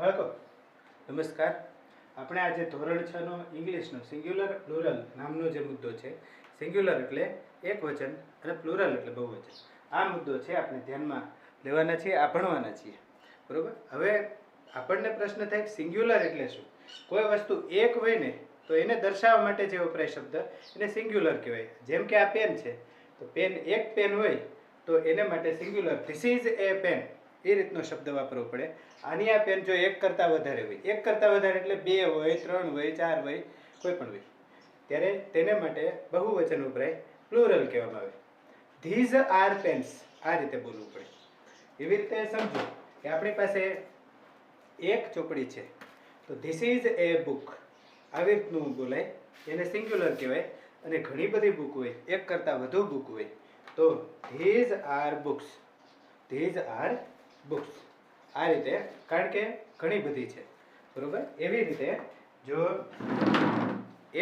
બાળકો નમસ્કાર. આપણે આજે ધોરણ 6 નો ઇંગ્લિશનો સિંગ્યુલર પ્લુરલ નામનો જે મુદ્દો છે, સિંગ્યુલર એટલે એક વચન અને પ્લુરલ એટલે બહુવચન, આ મુદ્દો છે આપણે ધ્યાનમાં લેવાના છીએ, આ ભણવાના છીએ. બરોબર. હવે આપણને પ્રશ્ન થાય સિંગ્યુલર એટલે શું? કોઈ વસ્તુ એક હોય ને તો એને દર્શાવવા માટે જે વપરાય શબ્દ એને સિંગ્યુલર કહેવાય. જેમ કે આ પેન છે, તો પેન એક પેન હોય તો એને માટે singular, this is a pen, એ રીતનો શબ્દ વાપરવો પડે. આની આ પેન જો એક કરતાં વધારે હોય, એક કરતાં વધારે એટલે 2 હોય, 3 હોય, 4 હોય, કોઈ પણ હોય, ત્યારે તેને માટે બહુવચન વપરાય, પ્લુરલ કહેવામાં આવે. ધીઝ આર પેન્સ, આ રીતે બોલવું પડે. એવી રીતે સમજો કે આપણી પાસે એક ચોપડી છે તો ધીસ ઇઝ એ બુક, આવી રીતનું બોલાય, એને સિંગ્યુલર કહેવાય. અને ઘણી બધી બુક હોય, એક કરતાં વધુ બુક હોય તો these R books, these are books, આ રીતે, કારણ કે ઘણી બધી છે. બરોબર. એવી રીતે જો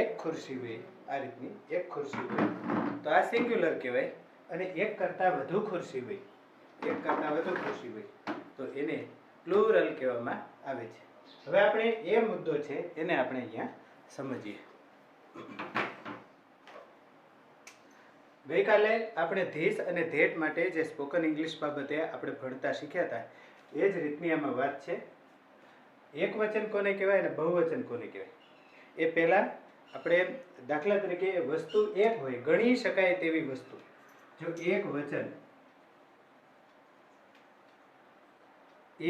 એક ખુરશી હોય, આ રીતની એક ખુરશી હોય તો આ સિંગ્યુલર કહેવાય. અને એક કરતાં વધુ ખુરશી હોય, એક કરતાં વધુ ખુરશી હોય તો એને પ્લુરલ કહેવામાં આવે છે. હવે આપણે એ મુદ્દો છે એને આપણે અહીંયા સમજીએ. ગઈકાલે આપણે ધીસ અને ધેટ માટે જે સ્પોકન ઇંગ્લિશ બાબતે આપણે ભણતા શીખ્યા હતા, એ જ રીતની આમાં વાત છે. એક વચન કોને કહેવાય અને બહુવચન કોને કહેવાય એ પહેલાં આપણે દાખલા તરીકે વસ્તુ એક હોય, ગણી શકાય તેવી વસ્તુ, જો એક વચન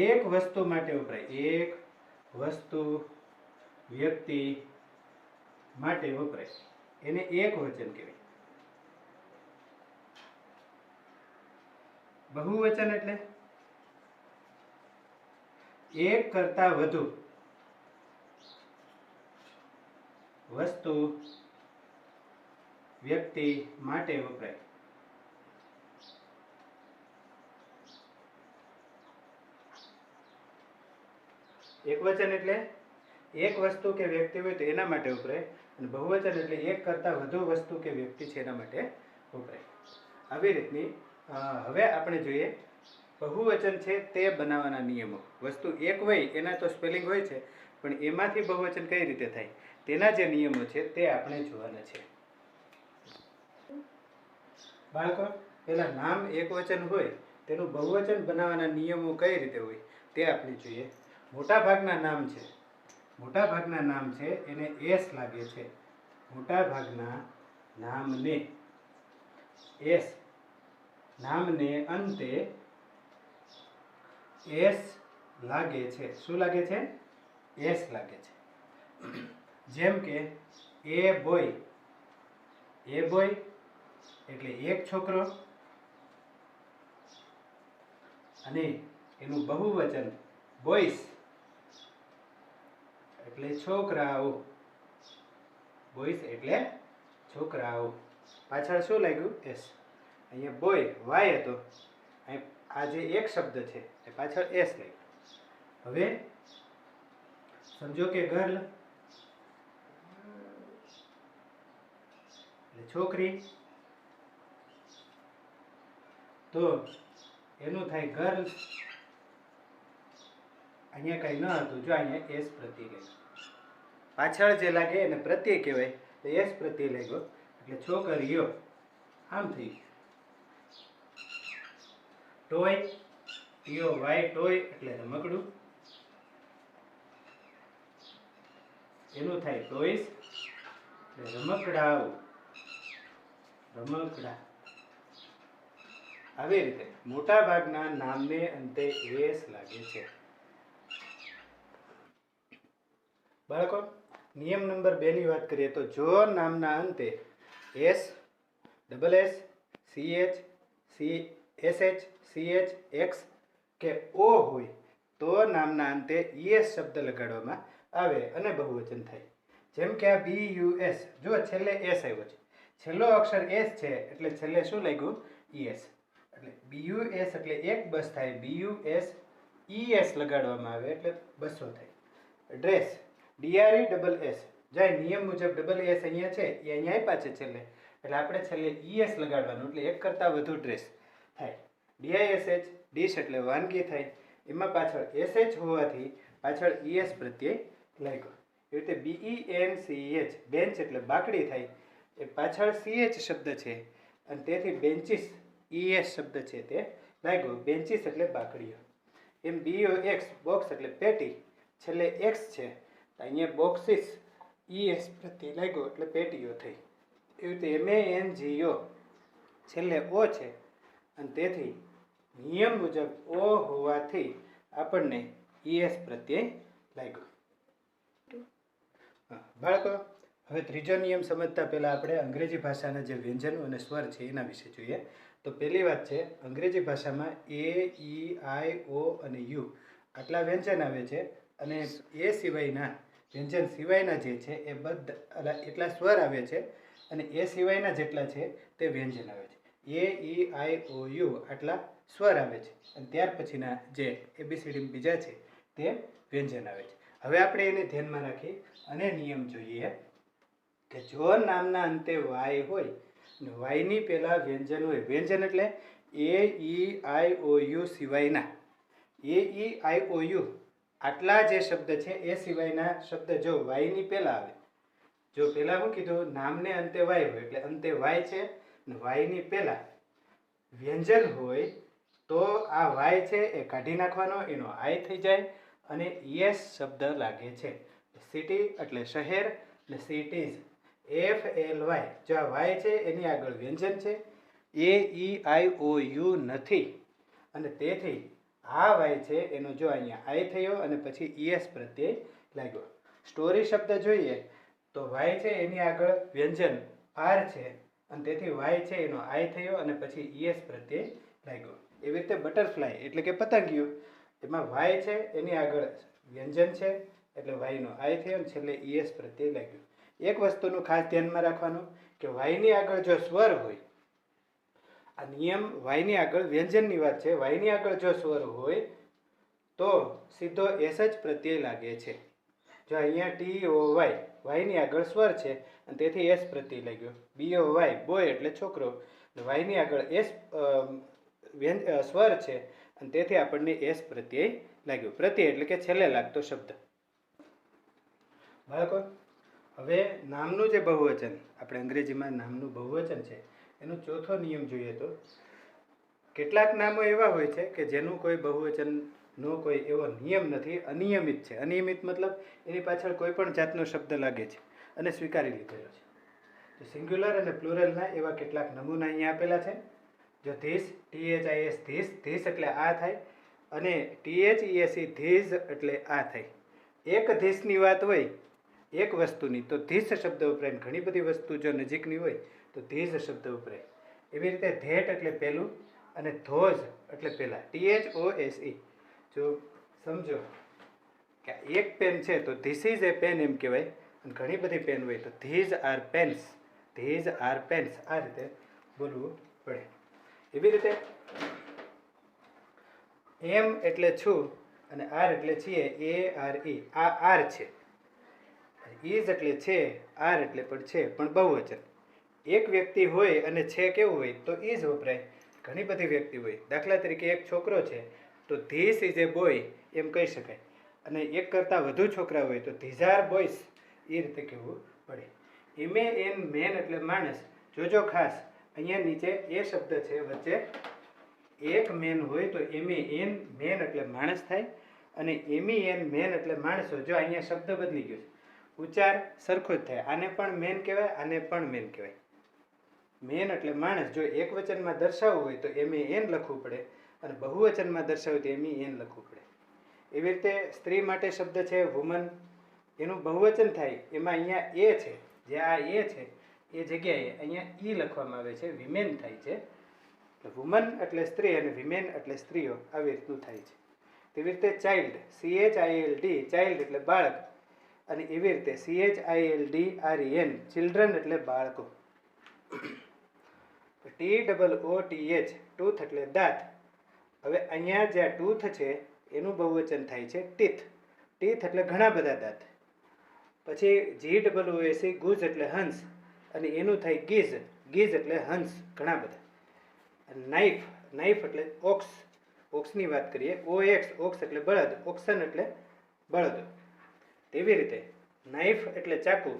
એક વસ્તુ માટે વપરાય, એક વસ્તુ વ્યક્તિ માટે વપરાય, એને એક વચન કહેવાય. બહુવચન એટલે એક કરતાં વધુ વસ્તુ વ્યક્તિ માટે વપરાય. એક વચન એટલે એક વસ્તુ કે વ્યક્તિ હોય તો એના માટે વપરાય, અને બહુવચન એટલે એક કરતાં વધુ વસ્તુ કે વ્યક્તિ છે એના માટે વપરાય. આવી રીતની હવે આપણે જોઈએ બહુવચન છે તે બનાવવાના નિયમો. વસ્તુ એક હોય એના તો સ્પેલિંગ હોય છે, પણ એમાંથી બહુવચન કઈ રીતે થાય તેના જે નિયમો છે તે આપણે જોવાના છે. બાળકો, પેલા નામ એક વચન હોય તેનું બહુવચન બનાવવાના નિયમો કઈ રીતે હોય તે આપણે જોઈએ. મોટા ભાગના નામ છે, મોટા ભાગના નામ છે એને એસ લાગે છે. મોટા ભાગના નામને એસ, નામને અંતે એસ લાગે છે. શું લાગે છે? એસ લાગે છે. જેમ કે એ બોય, એ બોય એટલે એક છોકરો, અને એનું બહુવચન બોયસ એટલે છોકરાઓ, બોયસ એટલે છોકરાઓ. પાછળ શું લાગ્યું? એસ. અહીંયા બોય વાય હતો, આ જે એક શબ્દ છે એ પાછળ એસ લાગ્યું. હવે સમજો કે ગર્લ એટલે છોકરી, તો એનું થાય ગર્લ્સ. અહીંયા કઈ ન હતું, જો અહીંયા એસ પ્રત્યય લાગ્યો, પાછળ જે લાગે એને પ્રત્યય કહેવાય, તો એસ પ્રત્યય લાગ્યો એટલે છોકરીઓ. આમ થઈ ગયું. ટોય, ટીઓ વાય, ટોય એટલે રમકડું, એનું થાય ટોયસ એટલે રમકડાઓ, રમકડા. આવી રીતે મોટા ભાગના નામને અંતે એસ લાગે છે. બાળકો, નિયમ નંબર 2 ની વાત કરીએ તો જો નામના અંતે S, double S, CH, SH, CH, x કે ઓ હોય તો નામના અંતે ઈએસ શબ્દ લગાડવામાં આવે અને બહુવચન થાય. જેમ કે આ BUS, જો છેલ્લે એસ આવ્યો છે, છેલ્લો અક્ષર એસ છે એટલે છેલ્લે શું લાગ્યું? ઈએસ. એટલે BUS એટલે એક બસ થાય, BUS ES લગાડવામાં આવે એટલે 200 થાય. ડ્રેસ, DRESS, જાય નિયમ મુજબ ડબલ એસ અહીંયા છે, એ અહીંયા આપ્યા છે છેલ્લે, એટલે આપણે છેલ્લે ES લગાડવાનું, એટલે એક કરતાં વધુ ડ્રેસ થાય. DISH, ડીશ એટલે વાનગી થાય, એમાં પાછળ SH હોવાથી પાછળ ES પ્રત્યય લાગ્યો. એવી રીતે BENCH બેન્ચ એટલે બાકડી થાય, એ પાછળ CH શબ્દ છે અને તેથી બેન્ચીસ ES શબ્દ છે તે લાગ્યો. બેન્ચીસ એટલે બાકડીઓ. એમ BOX બોક્સ એટલે પેટી, છેલ્લે X છે તો અહીંયા બોક્સીસ ES પ્રત્યય લાગ્યો એટલે પેટીઓ થઈ. એવી રીતે MANGO છેલ્લે O છે અને તેથી નિયમ મુજબ O હોવાથી આપણને ES પ્રત્યય લાગ્યો. બાળકો, હવે ત્રીજો નિયમ સમજતા પહેલાં આપણે અંગ્રેજી ભાષાના જે વ્યંજનો અને સ્વર છે એના વિશે જોઈએ. તો પહેલી વાત છે, અંગ્રેજી ભાષામાં A, E, I, O અને U આટલા વ્યંજન આવે છે અને એ સિવાયના વ્યંજન સિવાયના જે છે એ બધા એટલા સ્વર આવે છે અને એ સિવાયના જેટલા છે તે વ્યંજન આવે છે. A, E, I, O, U આટલા સ્વર આવે છે અને ત્યાર પછીના જે ABCD બીજા છે તે વ્યંજન આવે છે. હવે આપણે એને ધ્યાનમાં રાખી અને નિયમ જોઈએ કે જો નામના અંતે વાય હોય અને વાયની પહેલાં વ્યંજન હોય, વ્યંજન એટલે A, E, I, O, U સિવાયના A, E, I, O, U આટલા જે શબ્દ છે એ સિવાયના શબ્દ જો વાયની પહેલાં આવે, જો પહેલાં શું કીધું, નામને અંતે વાય હોય એટલે અંતે વાય છે અને વાયની પહેલાં વ્યંજન હોય તો આ વાય છે એ કાઢી નાખવાનો, એનો આય થઈ જાય અને ES શબ્દ લાગે છે. સિટી એટલે શહેર અને સિટીઝ FLY, જો આ વાય છે એની આગળ વ્યંજન છે, A, E, I, O, U નથી અને તેથી આ વાય છે એનો જો અહીંયા આય થયો અને પછી ES પ્રત્યય લાગ્યો. સ્ટોરી શબ્દ જોઈએ તો વાય છે એની આગળ વ્યંજન આર છે અને તેથી વાય છે એનો આય થયો અને પછી ES પ્રત્યય લાગ્યો. એવી રીતે બટરફ્લાય એટલે કે પતંગિયું, એમાં વાય છે એની આગળ વ્યંજન છે એટલે વાયનો આય થયો અને છેલ્લે ES પ્રત્યય લાગ્યો. એક વસ્તુનું ખાસ ધ્યાનમાં રાખવાનું કે વાયની આગળ જો સ્વર હોય, આ નિયમ વાયની આગળ વ્યંજનની વાત છે, વાયની આગળ જો સ્વર હોય તો સીધો S જ પ્રત્યય લાગે છે. જો અહીંયા TOY વાયની આગળ સ્વર છે અને તેથી S પ્રત્યય લાગ્યો. BOY બોય એટલે છોકરો, વાયની આગળ S સ્વર છે અને તેથી આપણને S પ્રત્યય લાગ્યો. પ્રત્યય એટલે કે છેલ્લે લાગતો શબ્દ. બાળકો, હવે નામનું જે બહુવચન, આપણે અંગ્રેજીમાં નામનું બહુવચન છે એનો ચોથો નિયમ જોઈએ તો કેટલાક નામો એવા હોય છે કે જેનું કોઈ બહુવચનનો કોઈ એવો નિયમ નથી, અનિયમિત છે. અનિયમિત મતલબ એની પાછળ કોઈ પણ જાતનો શબ્દ લાગે છે અને સ્વીકારી લીધેલો છે. તો સિંગ્યુલર અને પ્લુરલના એવા કેટલાક નમૂના અહીંયા આપેલા છે. જો ધીસ, THIS ધીસ, ધીસ એટલે આ થાય અને THESE ધીઝ એટલે આ થાય. એક ધીસની વાત હોય એક વસ્તુની તો ધીસ શબ્દ વપરાય, ઘણી બધી વસ્તુ જો નજીકની હોય તો ધીઝ શબ્દ વપરાય. એવી રીતે ધેટ એટલે પહેલું અને ધોઝ એટલે પહેલાં, THOSE. જો સમજો કે એક પેન છે તો ધીસ ઇઝ એ પેન એમ કહેવાય અને ઘણી બધી પેન હોય તો these are pens, these are pens, આ રીતે બોલવું પડે. એવી રીતે એમ એટલે છું અને આર એટલે છીએ, ARE આ આર છે. ઇઝ એટલે છે, આર એટલે પણ છે પણ બહુવચન. એક વ્યક્તિ હોય અને છે કેવું હોય તો ઇઝ વપરાય. ઘણી બધી વ્યક્તિ હોય, દાખલા તરીકે એક છોકરો છે તો ધીસ ઇઝ એ બોય એમ કહી શકાય અને એક કરતાં વધુ છોકરા હોય તો ધીઝ આર બોયસ એ રીતે કહેવું પડે. MEN મેન એટલે માણસ. જોજો ખાસ અહીંયા નીચે એ શબ્દ છે વચ્ચે એક મેન હોય તો MEN મેન એટલે માણસ થાય અને MEN મેન એટલે માણસો. જો અહીંયા શબ્દ બદલી ગયો છે, ઉચ્ચાર સરખો જ થાય. આને પણ મેન કહેવાય, આને પણ મેન કહેવાય. મેન એટલે માણસ. જો એક વચનમાં દર્શાવવું હોય તો MEN લખવું પડે અને બહુવચનમાં દર્શાવવું તો MEN લખવું પડે. એવી રીતે સ્ત્રી માટે શબ્દ છે વુમન, એનું બહુવચન થાય એમાં અહીંયા એ છે, જે આ એ છે એ જગ્યાએ અહીંયા ઈ લખવામાં આવે છે, વિમેન થાય છે. વુમન એટલે સ્ત્રી અને વિમેન એટલે સ્ત્રીઓ, આવી રીતનું થાય છે. તેવી રીતે ચાઇલ્ડ, CHILD ચાઇલ્ડ એટલે બાળક અને એવી રીતે CHILDREN ચિલ્ડ્રન એટલે બાળકો. TOOTH ટૂથ એટલે દાંત. હવે અહીંયા જે ટૂથ છે એનું બહુવચન થાય છે ટીથ. ટીથ એટલે ઘણા બધા દાંત. પછી GOOSE ગુઝ એટલે હંસ અને એનું થાય ગીઝ. ગીઝ એટલે હંસ, ઘણા બધા. નાઇફ, નાઇફ એટલે ઓક્સ, ઓક્સની વાત કરીએ. OX ઓક્સ એટલે બળદ, ઓક્સન એટલે બળદ. તેવી રીતે નાઇફ એટલે ચાકુ.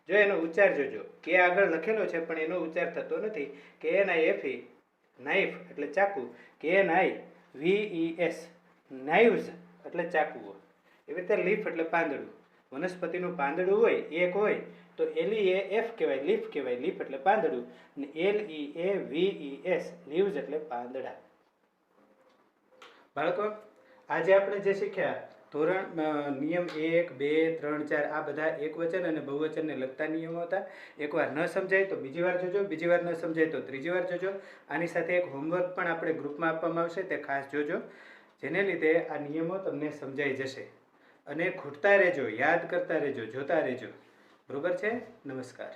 જો એનો ઉચ્ચાર જોજો, કે આગળ લખેલો છે પણ એનો ઉચ્ચાર થતો નથી. KNIFE, નાઇફ એટલે ચાકુ. KNIVES, નાઇવ્સ એટલે ચાકુઓ. એવી રીતે લીફ એટલે પાંદડું. વનસ્પતિનું પાંદડું હોય એક હોય તો LEAF કહેવાય, લીફ કહેવાય. લીફ એટલે પાંદડું. અને LEAVES, લીવ્સ એટલે પાંદડા. બાળકો, આજે આપણે જે શીખ્યા ધોરણ નિયમ 1, 2, 3, 4 આ બધા એકવચન અને બહુવચનને લગતા નિયમો હતા. એકવાર ન સમજાય તો બીજી વાર જોજો, બીજી વાર ન સમજાય તો ત્રીજી વાર જોજો. આની સાથે એક હોમવર્ક પણ આપણે ગ્રુપમાં આપવામાં આવશે, તે ખાસ જોજો, જેને લીધે આ નિયમો તમને સમજાઈ જશે. અને ખૂટતા રહેજો, યાદ કરતા રહેજો, જોતા રહેજો. બરોબર છે? નમસ્કાર.